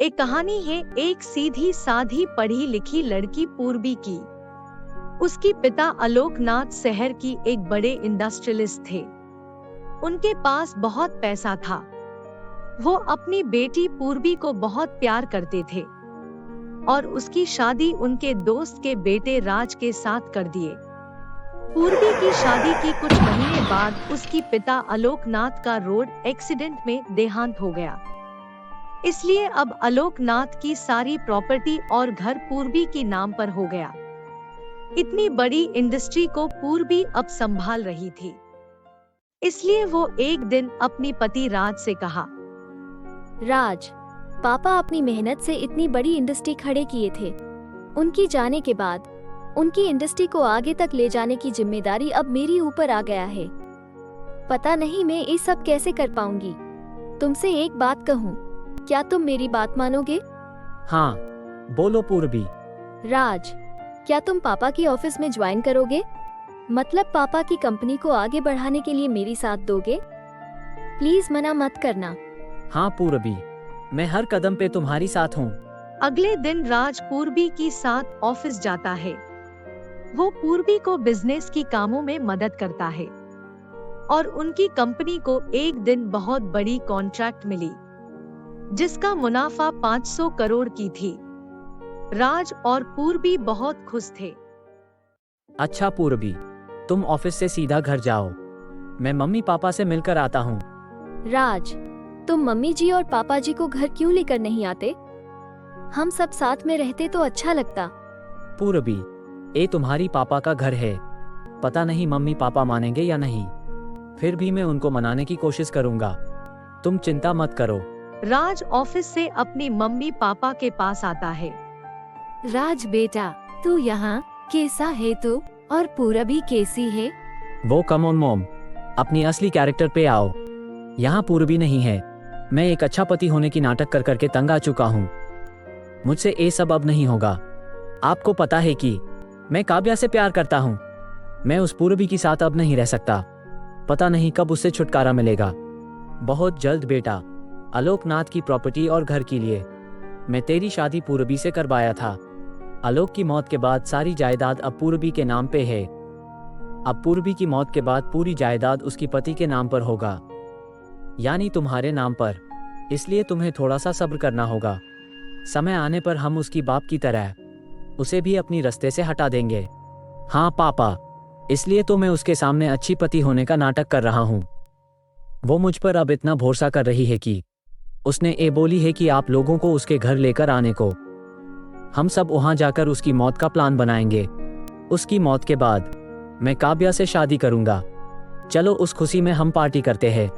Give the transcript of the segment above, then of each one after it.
एक कहानी है एक सीधी साधी पढ़ी लिखी लड़की पूर्वी की। उसकी पिता आलोकनाथ शहर की एक बड़े इंडस्ट्रियलिस्ट थे। उनके पास बहुत पैसा था। वो अपनी बेटी पूर्वी को बहुत प्यार करते थे और उसकी शादी उनके दोस्त के बेटे राज के साथ कर दिए। पूर्वी की शादी की कुछ महीने बाद उसकी पिता आलोकनाथ का रोड एक्सीडेंट में देहांत हो गया। इसलिए अब आलोकनाथ की सारी प्रॉपर्टी और घर पूर्वी के नाम पर हो गया। इतनी बड़ी इंडस्ट्री को पूर्वी अब संभाल रही थी। इसलिए वो एक दिन अपनी पति राज से कहा, राज, पापा अपनी मेहनत से इतनी बड़ी इंडस्ट्री खड़े किए थे। उनकी जाने के बाद उनकी इंडस्ट्री को आगे तक ले जाने की जिम्मेदारी अब मेरी ऊपर आ गया है। पता नहीं मैं ये सब कैसे कर पाऊंगी। तुमसे एक बात कहूँ, क्या तुम मेरी बात मानोगे? हाँ, बोलो पूर्वी। राज, क्या तुम पापा की ऑफिस में ज्वाइन करोगे? मतलब पापा की कंपनी को आगे बढ़ाने के लिए मेरी साथ दोगे? प्लीज मना मत करना। हाँ पूर्वी, मैं हर कदम पे तुम्हारी साथ हूँ। अगले दिन राज पूर्वी के साथ ऑफिस जाता है। वो पूर्वी को बिजनेस की कामों में मदद करता है और उनकी कंपनी को एक दिन बहुत बड़ी कॉन्ट्रैक्ट मिली जिसका मुनाफा 500 करोड़ की थी। राज और पूर्वी बहुत खुश थे। अच्छा पूर्वी, तुम ऑफिस से सीधा घर जाओ। मैं मम्मी पापा से मिलकर आता हूँ। राज, तुम मम्मी जी और पापा जी को घर क्यों लेकर नहीं आते? हम सब साथ में रहते तो अच्छा लगता। पूर्वी, ये तुम्हारी पापा का घर है। पता नहीं मम्मी पापा मानेंगे या नहीं, फिर भी मैं उनको मनाने की कोशिश करूँगा। तुम चिंता मत करो। राज ऑफिस से अपनी मम्मी पापा के पास आता है। राज बेटा, तू यहाँ कैसा है तू? और पूरबी कैसी है? वो कम ऑन मॉम, अपनी असली कैरेक्टर पे आओ। यहाँ पूर्वी नहीं है। मैं एक अच्छा पति होने की नाटक कर करके तंग आ चुका हूँ। मुझसे ये सब अब नहीं होगा। आपको पता है कि मैं काव्या से प्यार करता हूँ। मैं उस पूर्वी के साथ अब नहीं रह सकता। पता नहीं कब उससे छुटकारा मिलेगा। बहुत जल्द बेटा। आलोकनाथ की प्रॉपर्टी और घर के लिए मैं तेरी शादी पूर्वी से करवाया था। आलोक की मौत के बाद सारी जायदाद अब पूर्वी के नाम पे है। अब पूर्वी की मौत के बाद पूरी जायदाद उसकी पति के नाम पर होगा, यानी तुम्हारे नाम पर। इसलिए तुम्हें थोड़ा सा सब्र करना होगा। समय आने पर हम उसकी बाप की तरह उसे भी अपनी रास्ते से हटा देंगे। हाँ पापा, इसलिए तो मैं उसके सामने अच्छी पति होने का नाटक कर रहा हूँ। वो मुझ पर अब इतना भरोसा कर रही है कि उसने ये बोली है कि आप लोगों को उसके घर लेकर आने को। हम सब वहां जाकर उसकी मौत का प्लान बनाएंगे। उसकी मौत के बाद मैं काव्या से शादी करूंगा। चलो उस खुशी में हम पार्टी करते हैं।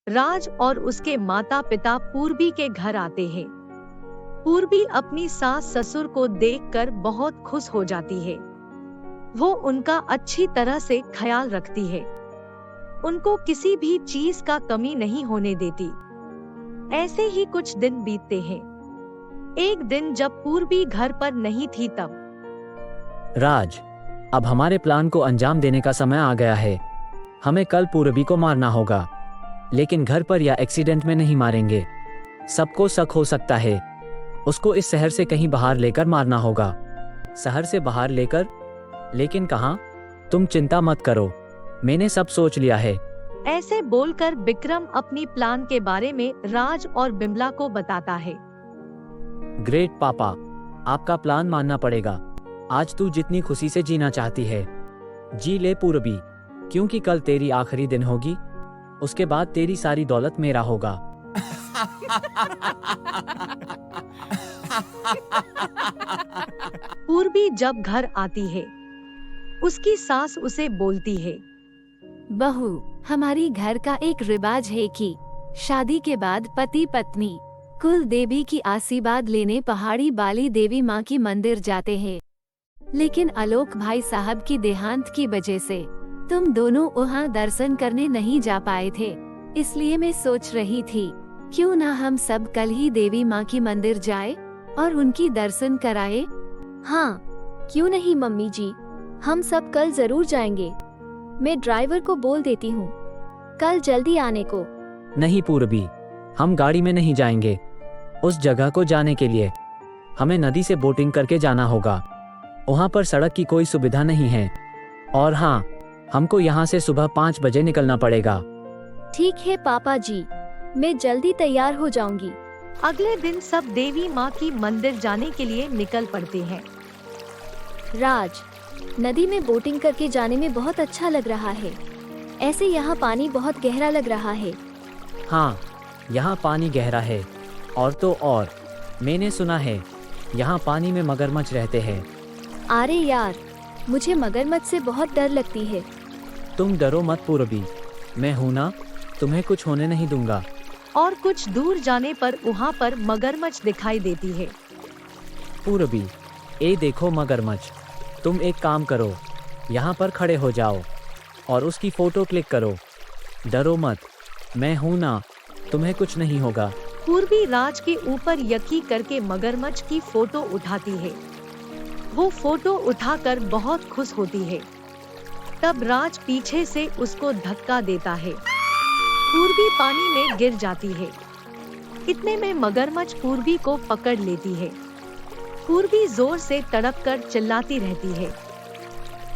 राज और उसके माता पिता पूर्वी के घर आते हैं। पूर्वी अपनी सास ससुर को देखकर बहुत खुश हो जाती है। वो उनका अच्छी तरह से ख्याल रखती है। उनको किसी भी चीज का कमी नहीं होने देती। ऐसे ही कुछ दिन बीतते हैं। एक दिन जब पूर्वी घर पर नहीं थी तब राज, अब हमारे प्लान को अंजाम देने का समय आ गया है। हमें कल पूर्वी को मारना होगा, लेकिन घर पर या एक्सीडेंट में नहीं मारेंगे। सबको शक हो सकता है। उसको इस शहर से कहीं बाहर लेकर मारना होगा। शहर से बाहर लेकर? लेकिन कहाँ? तुम चिंता मत करो, मैंने सब सोच लिया है। ऐसे बोलकर विक्रम अपनी प्लान के बारे में राज और बिमला को बताता है। ग्रेट पापा, आपका प्लान मानना पड़ेगा। आज तू जितनी खुशी से जीना चाहती है जी ले पूर्वी, क्योंकि कल तेरी आखिरी दिन होगी। उसके बाद तेरी सारी दौलत मेरा होगा। पूर्वी जब घर आती है, उसकी सास उसे बोलती है, बहू, हमारी घर का एक रिवाज है कि शादी के बाद पति पत्नी कुल देवी की आशीर्वाद लेने पहाड़ी बाली देवी माँ की मंदिर जाते हैं। लेकिन आलोक भाई साहब की देहांत की वजह से तुम दोनों वहाँ दर्शन करने नहीं जा पाए थे। इसलिए मैं सोच रही थी, क्यों ना हम सब कल ही देवी माँ की मंदिर जाए और उनकी दर्शन कराए। हाँ, क्यों नहीं मम्मी जी, हम सब कल जरूर जाएंगे। मैं ड्राइवर को बोल देती हूँ कल जल्दी आने को। नहीं पूर्वी, हम गाड़ी में नहीं जाएंगे। उस जगह को जाने के लिए हमें नदी से बोटिंग करके जाना होगा। वहाँ पर सड़क की कोई सुविधा नहीं है। और हाँ, हमको यहाँ से सुबह 5 बजे निकलना पड़ेगा। ठीक है पापा जी, मैं जल्दी तैयार हो जाऊंगी। अगले दिन सब देवी माँ की मंदिर जाने के लिए निकल पड़ते हैं। राज, नदी में बोटिंग करके जाने में बहुत अच्छा लग रहा है। ऐसे यहाँ पानी बहुत गहरा लग रहा है। हाँ, यहाँ पानी गहरा है। और तो और, मैंने सुना है यहाँ पानी में मगरमच्छ रहते हैं। अरे यार, मुझे मगरमच्छ से बहुत डर लगती है। तुम डरो मत पूर्वी, मैं हूं ना, तुम्हें कुछ होने नहीं दूंगा। और कुछ दूर जाने पर वहाँ पर मगरमच्छ दिखाई देती है। पूर्वी, ए देखो मगरमच्छ। तुम एक काम करो, यहाँ पर खड़े हो जाओ और उसकी फोटो क्लिक करो। डरो मत, मैं हूं ना, तुम्हें कुछ नहीं होगा। पूर्वी राज के ऊपर यकी करके मगरमच्छ की फोटो उठाती है। वो फोटो उठाकर बहुत खुश होती है। तब राज पीछे से उसको धक्का देता है। पूर्वी पानी में गिर जाती है। इतने में मगरमच्छ पूर्वी को पकड़ लेती है। पूर्वी जोर से तड़प कर चिल्लाती रहती है,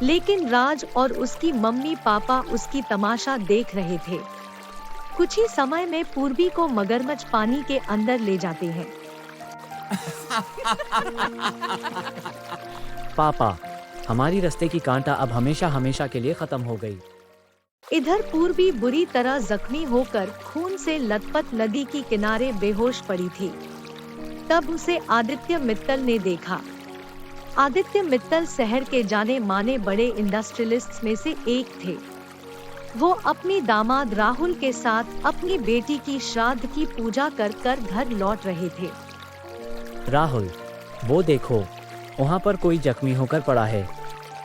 लेकिन राज और उसकी मम्मी पापा उसकी तमाशा देख रहे थे। कुछ ही समय में पूर्वी को मगरमच्छ पानी के अंदर ले जाते हैं। पापा, हमारी रास्ते की कांटा अब हमेशा हमेशा के लिए खत्म हो गई। इधर पूर्वी बुरी तरह जख्मी होकर खून से लथपथ नदी की किनारे बेहोश पड़ी थी। तब उसे आदित्य मित्तल ने देखा। आदित्य मित्तल शहर के जाने माने बड़े इंडस्ट्रियलिस्ट्स में से एक थे। वो अपनी दामाद राहुल के साथ अपनी बेटी की श्राद्ध की पूजा कर कर घर लौट रहे थे। राहुल, वो देखो, वहाँ पर कोई जख्मी होकर पड़ा है।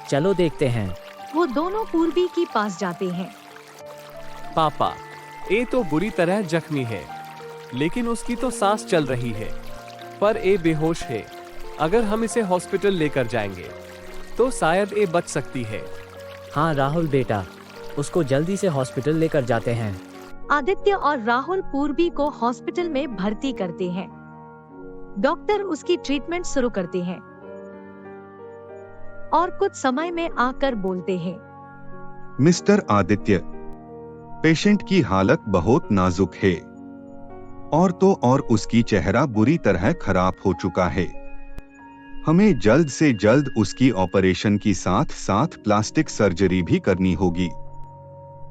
चलो देखते हैं। वो दोनों पूर्वी के पास जाते हैं। पापा, ए तो बुरी तरह जख्मी है, लेकिन उसकी तो सांस चल रही है, पर ए बेहोश है। अगर हम इसे हॉस्पिटल लेकर जाएंगे तो शायद ए बच सकती है। हाँ राहुल बेटा, उसको जल्दी से हॉस्पिटल लेकर जाते हैं। आदित्य और राहुल पूर्वी को हॉस्पिटल में भर्ती करते हैं। डॉक्टर उसकी ट्रीटमेंट शुरू करते हैं और कुछ समय में आकर बोलते हैं, मिस्टर आदित्य, पेशेंट की हालत बहुत नाजुक है और तो और उसकी चेहरा बुरी तरह खराब हो चुका है। हमें जल्द से जल्द उसकी ऑपरेशन की साथ साथ प्लास्टिक सर्जरी भी करनी होगी।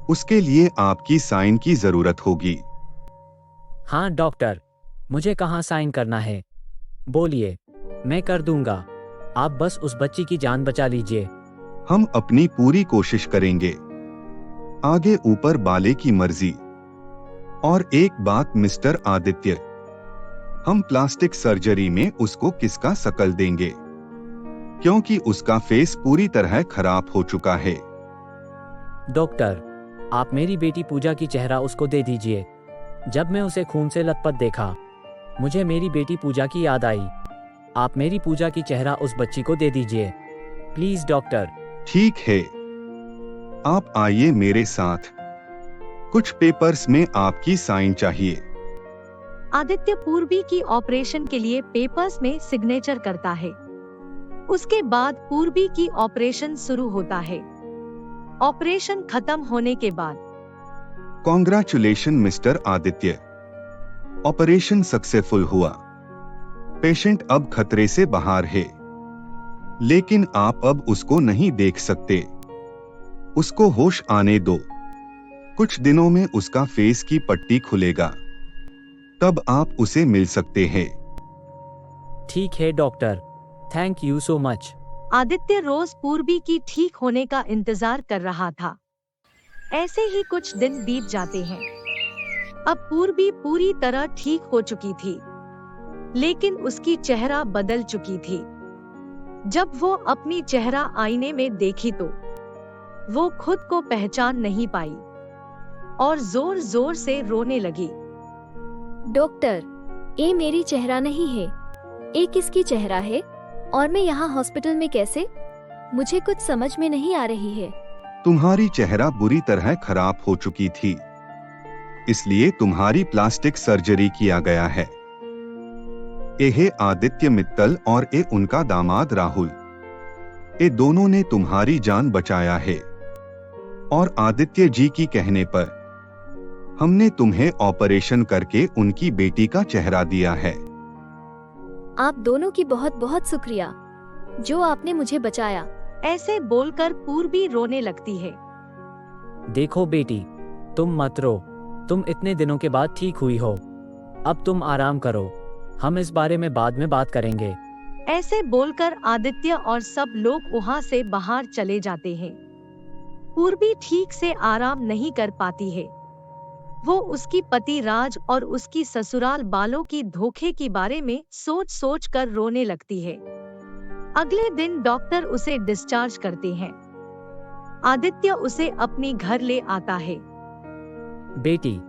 उसके लिए आपकी साइन की जरूरत होगी। हाँ डॉक्टर, मुझे कहाँ साइन करना है? बोलिए, मैं कर दूंगा। आप बस उस बच्ची की जान बचा लीजिए। हम अपनी पूरी कोशिश करेंगे, आगे ऊपर वाले की मर्जी। और एक बात मिस्टर आदित्य, हम प्लास्टिक सर्जरी में उसको किसका शकल देंगे, क्योंकि उसका फेस पूरी तरह खराब हो चुका है। डॉक्टर, आप मेरी बेटी पूजा की चेहरा उसको दे दीजिए। जब मैं उसे खून से लथपथ देखा, मुझे मेरी बेटी पूजा की याद आई। आप मेरी पूजा की चेहरा उस बच्ची को दे दीजिए, प्लीज डॉक्टर। ठीक है, आप आइए मेरे साथ। कुछ पेपर्स में आपकी साइन चाहिए। आदित्य पूर्वी की ऑपरेशन के लिए पेपर्स में सिग्नेचर करता है। उसके बाद पूर्वी की ऑपरेशन शुरू होता है। ऑपरेशन खत्म होने के बाद, congratulation mister Aditya, operation successful हुआ। पेशेंट अब खतरे से बाहर है, लेकिन आप अब उसको नहीं देख सकते। उसको होश आने दो। कुछ दिनों में उसका फेस की पट्टी खुलेगा, तब आप उसे मिल सकते हैं। ठीक है doctor, thank you so much. Aditya रोज पूर्वी की ठीक होने का इंतजार कर रहा था। ऐसे ही कुछ दिन बीत जाते हैं। अब पूर्वी पूरी तरह ठीक हो चुकी थी, लेकिन उसकी चेहरा बदल चुकी थी। जब वो अपनी चेहरा आईने में देखी तो वो खुद को पहचान नहीं पाई और जोर जोर से रोने लगी। डॉक्टर, ये मेरी चेहरा नहीं है, ये किसकी चेहरा है? और मैं यहाँ हॉस्पिटल में कैसे? मुझे कुछ समझ में नहीं आ रही है। तुम्हारी चेहरा बुरी तरह खराब हो चुकी थी, इसलिए तुम्हारी प्लास्टिक सर्जरी किया गया है। ये आदित्य मित्तल और ये उनका दामाद राहुल, ये दोनों ने तुम्हारी जान बचाया है और आदित्य जी की कहने पर हमने तुम्हें ऑपरेशन करके उनकी बेटी का चेहरा दिया है। आप दोनों की बहुत बहुत शुक्रिया जो आपने मुझे बचाया। ऐसे बोलकर पूर्वी रोने लगती है। देखो बेटी, तुम मत रो, तुम इतने दिनों के बाद ठीक हुई हो, अब तुम आराम करो, हम इस बारे में बाद में बात करेंगे। ऐसे बोलकर आदित्य और सब लोग वहाँ से बाहर चले जाते हैं। पूर्वी ठीक से आराम नहीं कर पाती है। वो उसकी पति राज और उसकी ससुराल वालों की धोखे के बारे में सोच सोच कर रोने लगती है। अगले दिन डॉक्टर उसे डिस्चार्ज करते हैं। आदित्य उसे अपनी घर ले आता है। बेटी,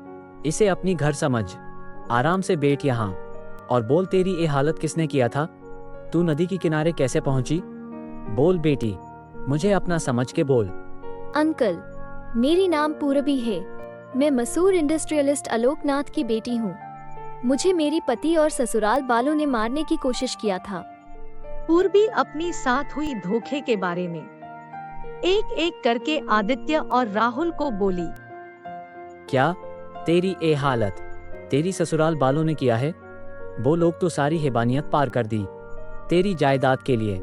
इसे अपनी घर समझ, आराम से बैठ यहाँ और बोल, तेरी ये हालत किसने किया था? तू नदी के किनारे कैसे पहुंची? बोल बेटी, मुझे अपना समझ के बोल। अंकल, मेरी नाम पूरबी है। मैं मशहूर इंडस्ट्रियलिस्ट आलोकनाथ की बेटी हूँ। मुझे मेरी पति और ससुराल वालों ने मारने की कोशिश किया था। पूर्वी अपनी साथ हुई धोखे के बारे में एक एक करके आदित्य और राहुल को बोली। क्या तेरी ये हालत तेरी ससुराल वालों ने किया है? वो लोग तो सारी हैवानियत पार कर दी, तेरी जायदाद के लिए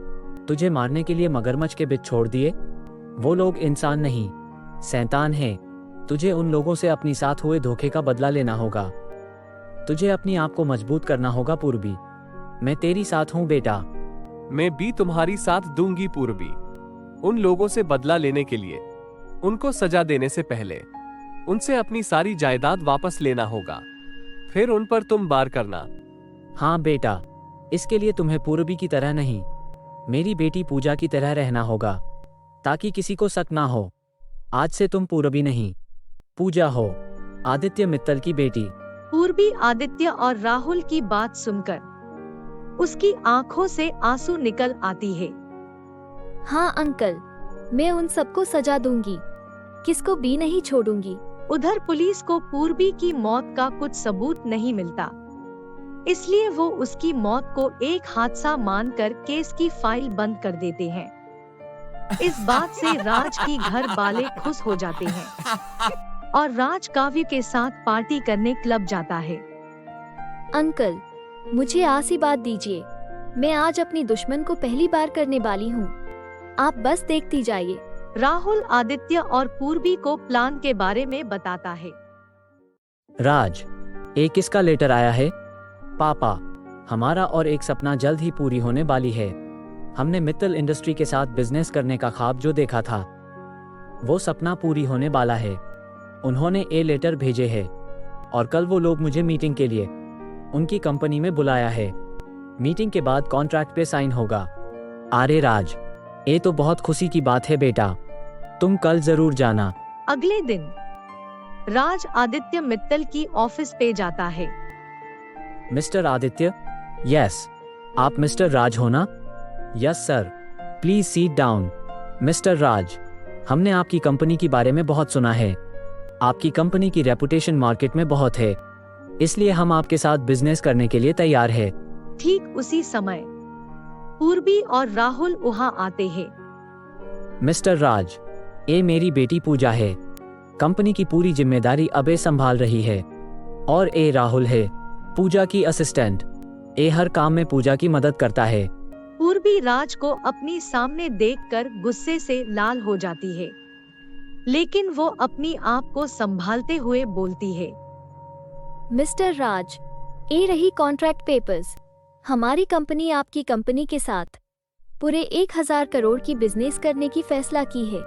तुझे मारने के लिए मगरमच्छ के बिच छोड़ दिए। वो लोग इंसान नहीं, शैतान हैं। तुझे उन लोगों से अपनी साथ हुए धोखे का बदला लेना होगा। तुझे अपनी आप को मजबूत करना होगा पूर्वी। मैं तेरी साथ हूँ बेटा। मैं भी तुम्हारी साथ दूंगी पूर्वी। उन लोगों से बदला लेने के लिए उनको सजा देने से पहले उनसे अपनी सारी जायदाद वापस लेना होगा, फिर उन पर तुम वार करना। हाँ बेटा, इसके लिए तुम्हें पूर्वी की तरह नहीं, मेरी बेटी पूजा की तरह रहना होगा, ताकि किसी को शक ना हो। आज से तुम पूर्वी नहीं, पूजा हो, आदित्य मित्तल की बेटी। पूर्वी आदित्य और राहुल की बात सुनकर उसकी आंखों से आंसू निकल आती है। हाँ अंकल, मैं उन सबको सजा दूंगी, किसको भी नहीं छोड़ूंगी। उधर पुलिस को पूर्वी की मौत का कुछ सबूत नहीं मिलता, इसलिए वो उसकी मौत को एक हादसा मानकर केस की फाइल बंद कर देते हैं। इस बात से राज की घर वाले खुश हो जाते हैं और राज काव्य के साथ पार्टी करने क्लब जाता है। अंकल, मुझे आशीर्वाद दीजिए। मैं आज अपनी दुश्मन को पहली बार करने वाली हूँ, आप बस देखती जाइए। राहुल आदित्य और पूर्वी को प्लान के बारे में बताता है। राज, एक किसका लेटर आया है? पापा, हमारा और एक सपना जल्द ही पूरी होने वाली है। हमने मित्तल इंडस्ट्री के साथ बिजनेस करने का ख्वाब जो देखा था, वो सपना पूरी होने वाला है। उन्होंने ये लेटर भेजे है और कल वो लोग मुझे मीटिंग के लिए उनकी कंपनी में बुलाया है। मीटिंग के बाद कॉन्ट्रैक्ट पे साइन होगा। अरे राज, ये तो बहुत खुशी की बात है बेटा, तुम कल जरूर जाना। अगले दिन राज आदित्य मित्तल की ऑफिस पे जाता है। मिस्टर आदित्य? यस, आप मिस्टर राज हो ना? Yes sir, please seat down. Mister Raj, हमने आपकी कंपनी के बारे में बहुत सुना है। आपकी कंपनी की रेपुटेशन मार्केट में बहुत है, इसलिए हम आपके साथ बिजनेस करने के लिए तैयार है। ठीक उसी समय पूर्वी और राहुल वहाँ आते हैं। मिस्टर राज, ये मेरी बेटी पूजा है। कंपनी की पूरी जिम्मेदारी अब ये संभाल रही है। और ये राहुल है, पूजा की असिस्टेंट। ये हर काम में पूजा की मदद करता है। पूर्वी राज को अपनी सामने देखकर गुस्से से लाल हो जाती है, लेकिन वो अपनी आप को संभालते हुए बोलती है। मिस्टर राज, ये रही कॉन्ट्रैक्ट पेपर्स। हमारी कंपनी आपकी कंपनी के साथ पूरे 1000 करोड़ की बिजनेस करने की फैसला की है।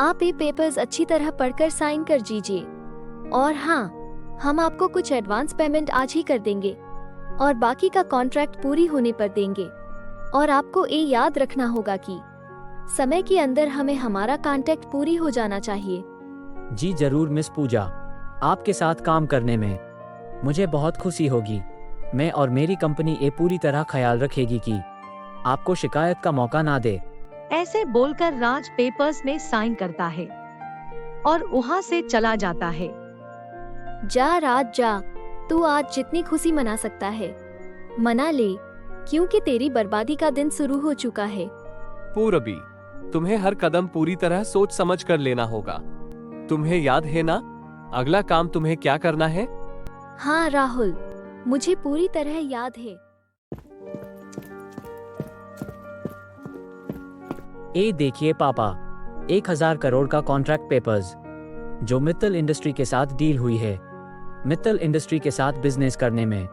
आप ये पेपर्स अच्छी तरह पढ़कर साइन कर दीजिए। और हाँ, हम आपको कुछ एडवांस पेमेंट आज ही कर देंगे और बाकी का कॉन्ट्रैक्ट पूरी होने पर देंगे। और आपको ये याद रखना होगा कि समय के अंदर हमें हमारा कॉन्ट्रैक्ट पूरी हो जाना चाहिए। जी जरूर मिस पूजा, आपके साथ काम करने में मुझे बहुत खुशी होगी। मैं और मेरी कंपनी ये पूरी तरह ख्याल रखेगी कि आपको शिकायत का मौका ना दे। ऐसे बोलकर राज पेपर्स में साइन करता है और वहाँ से चला जाता है। जा राज जा, तू आज जितनी खुशी मना सकता है मना ले, क्योंकि तेरी बर्बादी का दिन शुरू हो चुका है। पूरबी, तुम्हें हर कदम पूरी तरह सोच समझ कर लेना होगा। तुम्हें याद है ना अगला काम तुम्हें क्या करना है? हाँ राहुल, मुझे पूरी तरह याद है। ए देखिए पापा, 1000 करोड़ का कॉन्ट्रैक्ट पेपर्स जो मित्तल इंडस्ट्री के साथ डील हुई है। मित्तल इंडस्ट्री के साथ बिजनेस करने में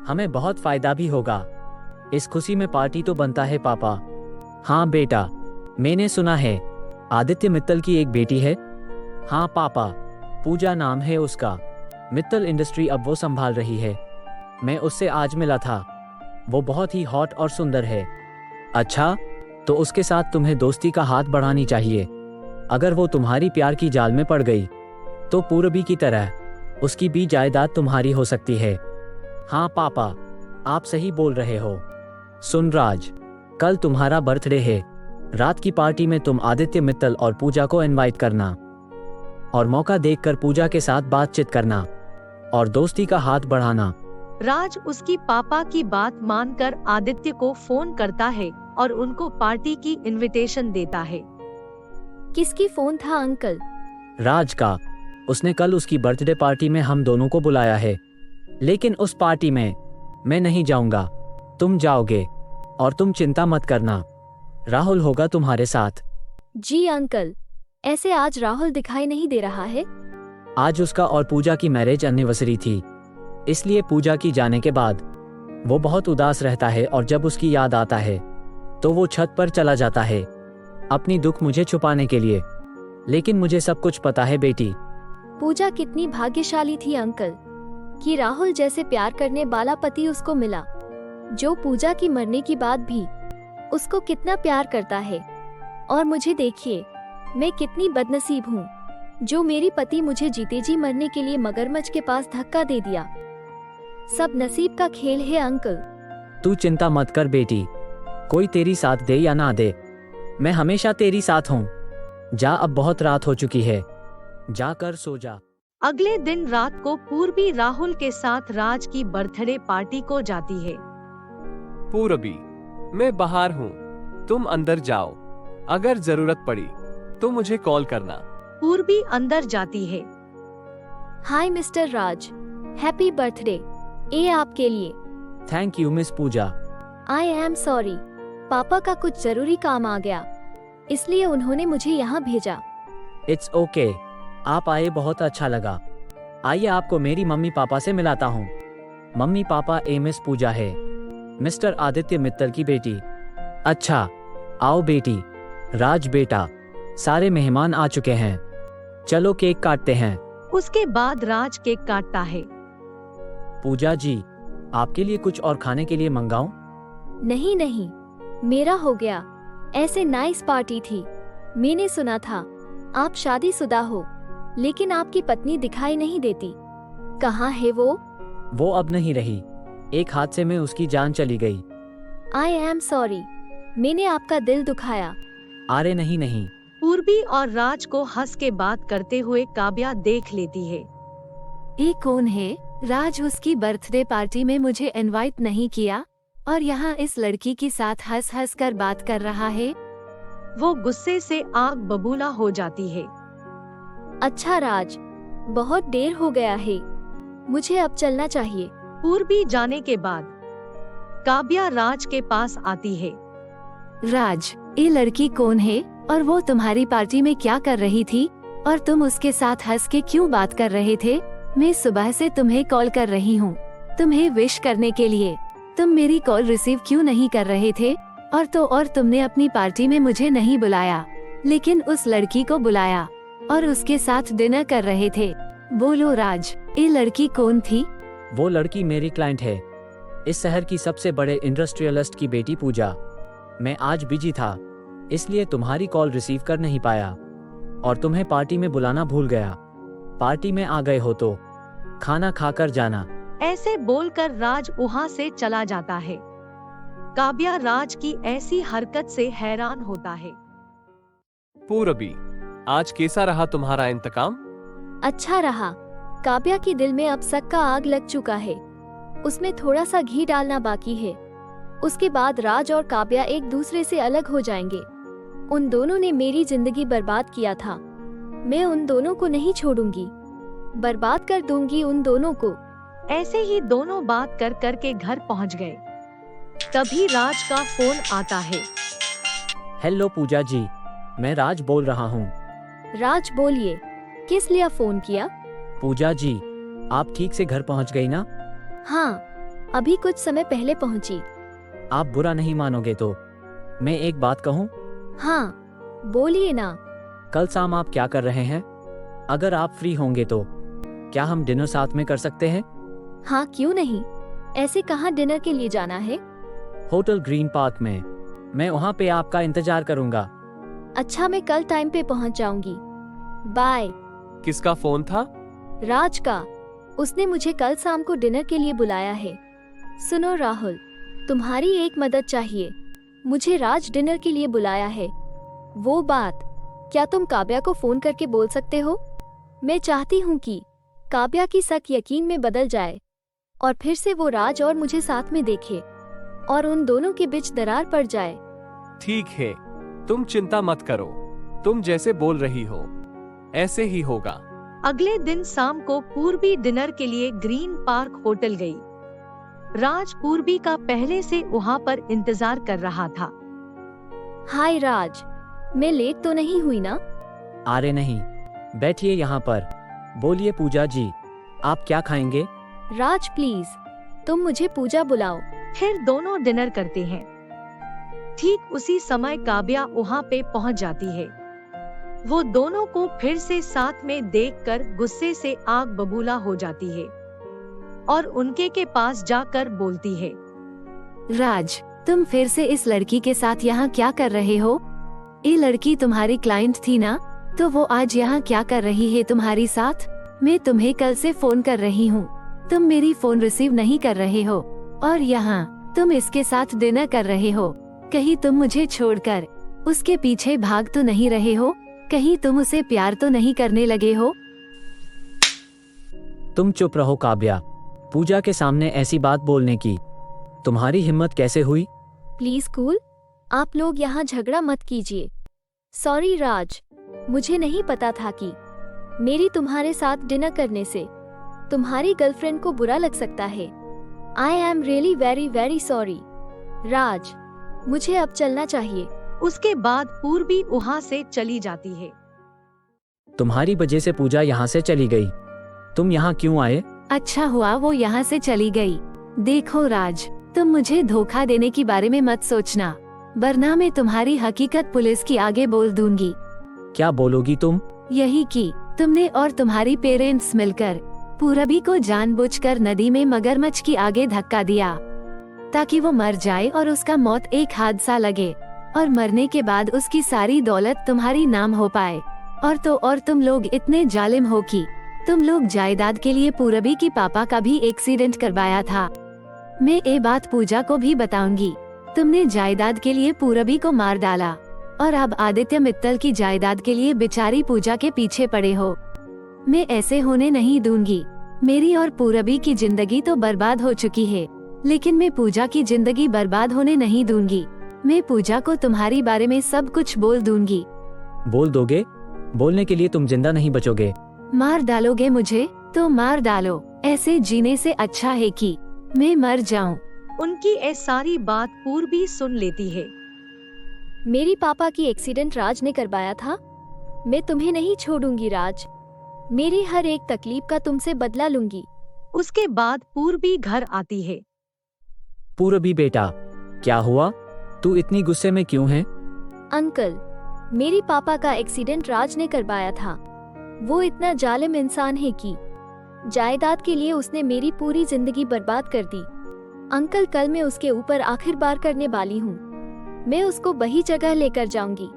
हमें बहुत फायदा भी होगा। इस खुशी में पार्टी तो बनता है पापा। हाँ बेटा, मैंने सुना है आदित्य मित्तल की एक बेटी है। हाँ पापा, पूजा नाम है उसका। मित्तल इंडस्ट्री अब वो संभाल रही है। मैं उससे आज मिला था, वो बहुत ही हॉट और सुंदर है। अच्छा, तो उसके साथ तुम्हें दोस्ती का हाथ बढ़ानी चाहिए। अगर वो तुम्हारी प्यार की जाल में पड़ गई तो पूरबी की तरह उसकी भी जायदाद तुम्हारी हो सकती है। हाँ पापा, आप सही बोल रहे हो। सुन राज, कल तुम्हारा बर्थडे है। रात की पार्टी में तुम आदित्य मित्तल और पूजा को इनवाइट करना और मौका देखकर पूजा के साथ बातचीत करना और दोस्ती का हाथ बढ़ाना। राज उसकी पापा की बात मानकर आदित्य को फोन करता है और उनको पार्टी की इनविटेशन देता है। किसकी फोन था अंकल? राज का। उसने कल उसकी बर्थडे पार्टी में हम दोनों को बुलाया है, लेकिन उस पार्टी में मैं नहीं जाऊंगा, तुम जाओगे। और तुम चिंता मत करना, राहुल होगा तुम्हारे साथ। जी अंकल, ऐसे आज राहुल दिखाई नहीं दे रहा है। आज उसका और पूजा की मैरिज एनिवर्सरी थी, इसलिए पूजा की जाने के बाद वो बहुत उदास रहता है और जब उसकी याद आता है तो वो छत पर चला जाता है अपनी दुख मुझे छुपाने के लिए। लेकिन मुझे सब कुछ पता है बेटी। पूजा कितनी भाग्यशाली थी अंकल कि राहुल जैसे प्यार करने वाला पति उसको मिला, जो पूजा की मरने के बाद भी उसको कितना प्यार करता है। और मुझे देखिए, मैं कितनी बदनसीब हूँ जो मेरी पति मुझे जीते जी मरने के लिए मगरमच्छ के पास धक्का दे दिया। सब नसीब का खेल है अंकल। तू चिंता मत कर बेटी, कोई तेरी साथ दे या ना दे, मैं हमेशा तेरी साथ हूँ। जा, अब बहुत रात हो चुकी है, जाकर सो जा। अगले दिन रात को पूर्वी राहुल के साथ राज की बर्थडे पार्टी को जाती है। पूरबी, मैं बाहर हूँ, तुम अंदर जाओ। अगर जरूरत पड़ी तो मुझे कॉल करना। पूर्वी अंदर जाती है। Hi mister Raj, happy birthday. ये आपके लिए। Thank you miss Pooja. I am sorry, पापा का कुछ जरूरी काम आ गया, इसलिए उन्होंने मुझे यहाँ भेजा। इट्स ओके, आप आए बहुत अच्छा लगा। आइए आपको मेरी मम्मी पापा से मिलाता हूँ। मम्मी पापा मिस पूजा है, मिस्टर आदित्य मित्तल की बेटी। अच्छा, आओ बेटी। राज बेटा, सारे मेहमान आ चुके हैं, चलो केक काटते हैं। उसके बाद राज केक काटता है। पूजा जी, आपके लिए कुछ और खाने के लिए मंगाऊं? नहीं नहीं, मेरा हो गया। ऐसे नाइस पार्टी थी। मैंने सुना था आप शादीशुदा हो, लेकिन आपकी पत्नी दिखाई नहीं देती। कहाँ है वो? वो अब नहीं रही, एक हादसे में उसकी जान चली गई। आई एम सॉरी, मैंने आपका दिल दुखाया। अरे नहीं नहीं। पूर्वी और राज को हंस के बात करते हुए काव्या देख लेती है। ये कौन है? राज उसकी बर्थडे पार्टी में मुझे इनवाइट नहीं किया और यहाँ इस लड़की के साथ हंस हंस कर बात कर रहा है। वो गुस्से से आग बबूला हो जाती है। अच्छा राज, बहुत देर हो गया है, मुझे अब चलना चाहिए। पूर्वी जाने के बाद काव्या राज के पास आती है। राज, ये लड़की कौन है और वो तुम्हारी पार्टी में क्या कर रही थी और तुम उसके साथ हंस के क्यों बात कर रहे थे? मैं सुबह से तुम्हें कॉल कर रही हूँ तुम्हें विश करने के लिए, तुम मेरी कॉल रिसीव क्यों नहीं कर रहे थे? और तुमने अपनी पार्टी में मुझे नहीं बुलाया, लेकिन उस लड़की को बुलाया और उसके साथ डिनर कर रहे थे। बोलो राज, ये लड़की कौन थी? वो लड़की मेरी क्लाइंट है, इस शहर की सबसे बड़े इंडस्ट्रियलिस्ट की बेटी पूजा। मैं आज बिजी था, इसलिए तुम्हारी कॉल रिसीव कर नहीं पाया और तुम्हें पार्टी में बुलाना भूल गया। पार्टी में आ गए हो तो खाना खाकर जाना। ऐसे बोलकर राज वहाँ से चला जाता है। काव्या राज की ऐसी हरकत से हैरान होता है। पूरबी, आज कैसा रहा तुम्हारा इंतकाम? अच्छा रहा। काव्या के दिल में अब शक का आग लग चुका है। उसमें थोड़ा सा घी डालना बाकी है। उसके बाद राज और काव्या एक दूसरे से अलग हो जाएंगे। उन दोनों ने मेरी जिंदगी बर्बाद किया था। मैं उन दोनों को नहीं छोड़ूंगी, बर्बाद कर दूंगी उन दोनों को। ऐसे ही दोनों बात कर कर के घर पहुंच गए। तभी राज का फोन आता है। हेलो पूजा जी, मैं राज बोल रहा हूँ। राज बोलिए, किस लिए फोन किया? पूजा जी, आप ठीक से घर पहुँच गई ना? हाँ, अभी कुछ समय पहले पहुंची। आप बुरा नहीं मानोगे तो मैं एक बात कहूँ? हाँ, बोलिए ना। कल शाम आप क्या कर रहे हैं? अगर आप फ्री होंगे तो क्या हम डिनर साथ में कर सकते हैं? हाँ, क्यों नहीं। ऐसे कहाँ डिनर के लिए जाना है? होटल ग्रीन पार्क में। मैं वहाँ पे आपका इंतजार करूँगा। अच्छा, मैं कल टाइम पे पहुंच जाऊंगी। बाय। किसका फोन था? राज का। उसने मुझे कल शाम को डिनर के लिए बुलाया है। सुनो राहुल, तुम्हारी एक मदद चाहिए। मुझे राज डिनर के लिए बुलाया है। वो बात क्या तुम काव्या को फोन करके बोल सकते हो? मैं चाहती हूँ कि काव्या की शक यकीन में बदल जाए और फिर से वो राज और मुझे साथ में देखे और उन दोनों के बीच दरार पड़ जाए। ठीक है, तुम चिंता मत करो। तुम जैसे बोल रही हो ऐसे ही होगा। अगले दिन शाम को पूर्वी डिनर के लिए ग्रीन पार्क होटल गई। राज पूर्वी का पहले से वहाँ पर इंतजार कर रहा था। हाय राज, मैं लेट तो नहीं हुई ना? अरे नहीं, बैठिए यहाँ पर। बोलिए पूजा जी, आप क्या खाएंगे? राज प्लीज, तुम मुझे पूजा बुलाओ। फिर दोनों डिनर करते हैं। ठीक उसी समय काव्या वहाँ पे पहुँच जाती है। वो दोनों को फिर से साथ में देखकर गुस्से से आग बबूला हो जाती है और उनके के पास जाकर बोलती है। राज, तुम फिर से इस लड़की के साथ यहाँ क्या कर रहे हो? ये लड़की तुम्हारी क्लाइंट थी ना? तो वो आज यहाँ क्या कर रही है तुम्हारी साथ? मैं तुम्हें कल से फोन कर रही हूँ, तुम मेरी फोन रिसीव नहीं कर रहे हो और यहाँ तुम इसके साथ डिनर कर रहे हो। कहीं तुम मुझे छोड़कर उसके पीछे भाग तो नहीं रहे हो? कहीं तुम उसे प्यार तो नहीं करने लगे हो? तुम चुप रहो काव्या। पूजा के सामने ऐसी बात बोलने की तुम्हारी हिम्मत कैसे हुई? प्लीज कूल, आप लोग यहाँ झगड़ा मत कीजिए। सॉरी राज, मुझे नहीं पता था कि मेरी तुम्हारे साथ डिनर करने से तुम्हारी गर्लफ्रेंड को बुरा लग सकता है। I am really very very sorry. Raj, मुझे अब चलना चाहिए। उसके बाद पूर्वी वहाँ से चली जाती है। तुम्हारी वजह से पूजा यहाँ से चली गई। तुम यहाँ क्यों आए? अच्छा हुआ वो यहाँ से चली गई। देखो राज, तुम मुझे धोखा देने के बारे में मत सोचना, वरना मैं तुम्हारी हकीकत पुलिस की आगे बोल दूंगी। क्या बोलोगी तुम? यही कि तुमने और तुम्हारी पेरेंट्स मिलकर पूरबी को जानबूझकर नदी में मगरमच्छ की आगे धक्का दिया ताकि वो मर जाए और उसका मौत एक हादसा लगे और मरने के बाद उसकी सारी दौलत तुम्हारी नाम हो पाए। और तुम लोग इतने जालिम हो कि तुम लोग जायदाद के लिए पूरबी की पापा का भी एक्सीडेंट करवाया था। मैं ये बात पूजा को भी बताऊंगी। तुमने जायदाद के लिए पूरबी को मार डाला और अब आदित्य मित्तल की जायदाद के लिए बेचारी पूजा के पीछे पड़े हो। मैं ऐसे होने नहीं दूंगी। मेरी और पूरबी की जिंदगी तो बर्बाद हो चुकी है, लेकिन मैं पूजा की जिंदगी बर्बाद होने नहीं दूंगी। मैं पूजा को तुम्हारी बारे में सब कुछ बोल दूंगी। बोल दोगे? बोलने के लिए तुम जिंदा नहीं बचोगे। मार डालोगे मुझे तो मार डालो, ऐसे जीने से अच्छा है कि मैं मर जाऊं। उनकी ये सारी बात पूर्वी सुन लेती है। मेरी पापा की एक्सीडेंट राज ने करवाया था। मैं तुम्हें नहीं छोड़ूंगी राज। मेरी हर एक तकलीफ का तुमसे बदला लूंगी। उसके बाद पूर्वी घर आती है। पूरबी बेटा, क्या हुआ? तू इतनी गुस्से में क्यों है? अंकल, मेरी पापा का एक्सीडेंट राज ने करवाया था। वो इतना जालिम इंसान है कि जायदाद के लिए उसने मेरी पूरी जिंदगी बर्बाद कर दी। अंकल, कल मैं उसके ऊपर आखिर बार करने वाली हूँ। मैं उसको वही जगह लेकर जाऊंगी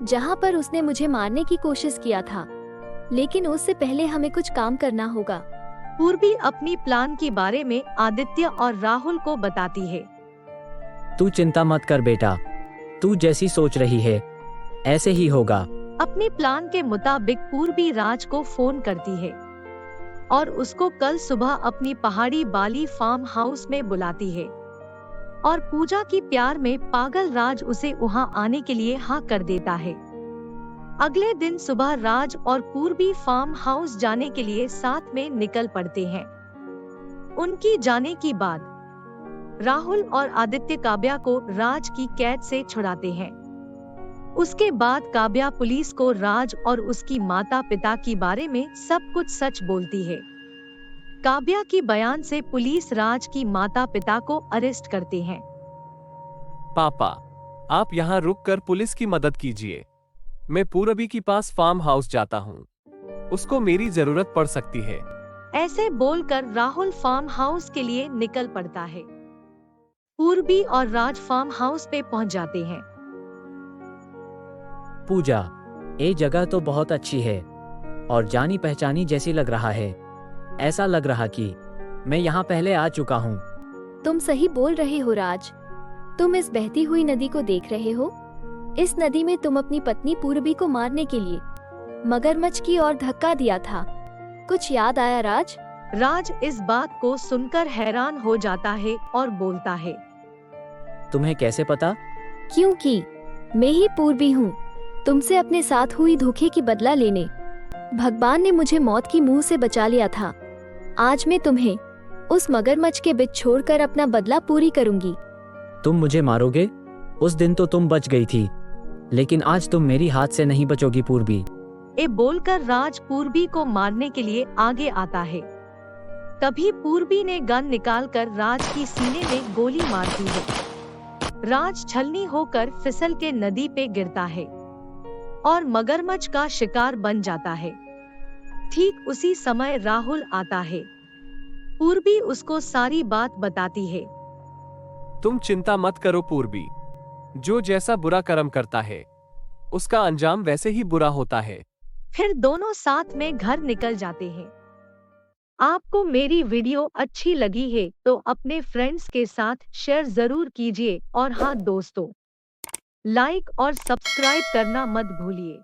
जहाँ पर उसने मुझे मारने की कोशिश किया था, लेकिन उससे पहले हमें कुछ काम करना होगा। पूर्वी अपनी प्लान के बारे में आदित्य और राहुल को बताती है। तू चिंता मत कर बेटा, तू जैसी सोच रही है ऐसे ही होगा। अपने प्लान के मुताबिक पूर्वी राज को फोन करती है और उसको कल सुबह अपनी पहाड़ी बाली फार्म हाउस में बुलाती है और पूजा की प्यार में पागल राज उसे वहां आने के लिए हाँ कर देता है। अगले दिन सुबह राज और पूर्वी फार्म हाउस जाने के लिए साथ में निकल पड़ते हैं। उनकी जाने की बाद राहुल और आदित्य काव्या को राज की कैद से छुड़ाते हैं। उसके बाद काव्या पुलिस को राज और उसकी माता पिता के बारे में सब कुछ सच बोलती है। काव्या की बयान से पुलिस राज की माता पिता को अरेस्ट करते हैं। पापा, आप यहाँ रुक कर पुलिस की मदद कीजिए। मैं पूरबी के पास फार्म हाउस जाता हूँ, उसको मेरी जरूरत पड़ सकती है। ऐसे बोलकर राहुल फार्म हाउस के लिए निकल पड़ता है। पूर्वी और राज फार्म हाउस पे पहुंच जाते हैं। पूजा, ये जगह तो बहुत अच्छी है और जानी पहचानी जैसी लग रहा है। ऐसा लग रहा कि मैं यहाँ पहले आ चुका हूँ। तुम सही बोल रहे हो राज। तुम इस बहती हुई नदी को देख रहे हो? इस नदी में तुम अपनी पत्नी पूरबी को मारने के लिए मगरमच्छ की ओर धक्का दिया था। कुछ याद आया राज? राज इस बात को सुनकर हैरान हो जाता है और बोलता है, तुम्हें कैसे पता? क्योंकि मैं ही पूर्वी हूँ, तुमसे अपने साथ हुई धोखे की बदला लेने। भगवान ने मुझे मौत की मुंह से बचा लिया था। आज मैं तुम्हें उस मगरमच्छ के बीच छोड़कर अपना बदला पूरी करूंगी। तुम मुझे मारोगे? उस दिन तो तुम बच गई थी, लेकिन आज तुम मेरी हाथ से नहीं बचोगी पूर्वी। ये बोलकर राज पूर्वी को मारने के लिए आगे आता है। तभी पूर्वी ने गन निकालकर राज की सीने में गोली मारती है। राज छलनी होकर फिसल के नदी पे गिरता है और मगरमच्छ का शिकार बन जाता है। ठीक उसी समय राहुल आता है। पूर्वी उसको सारी बात बताती है। तुम चिंता मत करो पूर्वी, जो जैसा बुरा कर्म करता है उसका अंजाम वैसे ही बुरा होता है। फिर दोनों साथ में घर निकल जाते हैं। आपको मेरी वीडियो अच्छी लगी है तो अपने फ्रेंड्स के साथ शेयर जरूर कीजिए और हाँ दोस्तों, लाइक और सब्सक्राइब करना मत भूलिए।